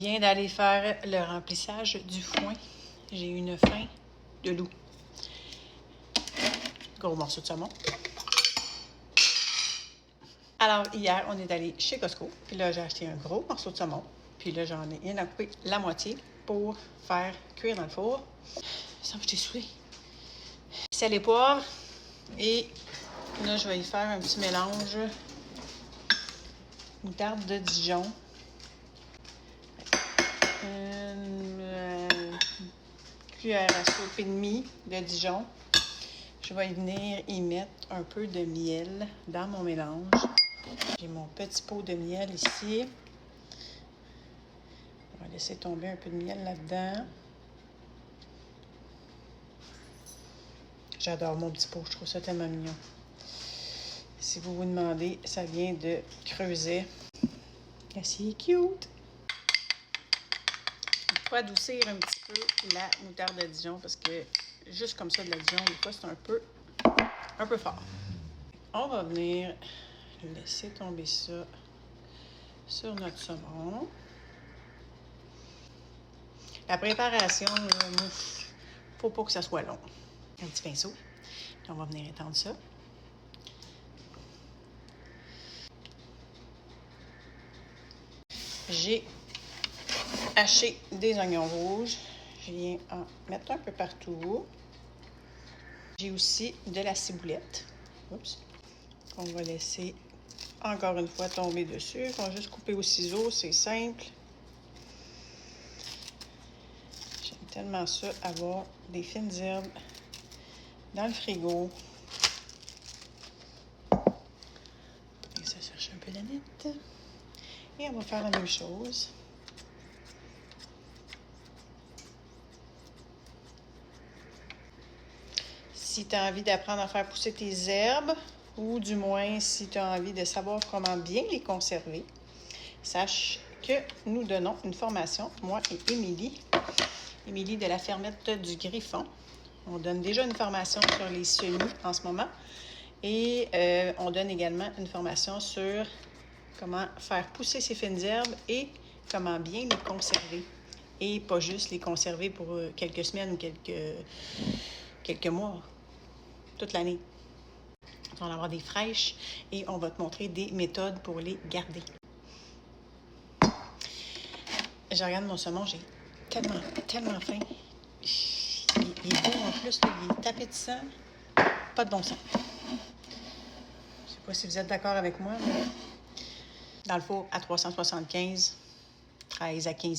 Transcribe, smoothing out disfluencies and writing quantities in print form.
Je viens d'aller faire le remplissage du foin. J'ai une faim de loup. Gros morceau de saumon. Alors, hier, on est allé chez Costco. Puis là, j'ai acheté un gros morceau de saumon. Puis là, j'en ai coupé la moitié pour faire cuire dans le four. Ça me fait saouler. Sel et poivre. Et là, je vais y faire un petit mélange. Moutarde de Dijon. Une cuillère à soupe et demie de Dijon. Je vais venir y mettre un peu de miel dans mon mélange. J'ai mon petit pot de miel ici. On va laisser tomber un peu de miel là-dedans. J'adore mon petit pot, je trouve ça tellement mignon. Si vous vous demandez, ça vient de Creuset. C'est cute! Il faut adoucir un petit peu la moutarde de Dijon parce que juste comme ça de la Dijon, des fois, c'est un peu fort. On va venir laisser tomber ça sur notre saumon. La préparation, il ne faut pas que ça soit long. Un petit pinceau. On va venir étendre ça. J'ai haché des oignons rouges. Je viens en mettre un peu partout. J'ai aussi de la ciboulette. Oups. On va laisser encore une fois tomber dessus. On va juste couper au ciseau, c'est simple. J'aime tellement ça, avoir des fines herbes dans le frigo. Et ça cherche un peu la nette. Et on va faire la même chose. Si tu as envie d'apprendre à faire pousser tes herbes, ou du moins si tu as envie de savoir comment bien les conserver, sache que nous donnons une formation, moi et Émilie de la fermette du Griffon. On donne déjà une formation sur les semis en ce moment et on donne également une formation sur comment faire pousser ces fines herbes et comment bien les conserver. Et pas juste les conserver pour quelques semaines ou quelques mois, toute l'année. On va avoir des fraîches et on va te montrer des méthodes pour les garder. Je regarde mon saumon, j'ai tellement faim. Il est beau en plus, là, il est tapé de sang. Pas de bon sens. Je sais pas si vous êtes d'accord avec moi, mais dans le four à 375, 13 à 15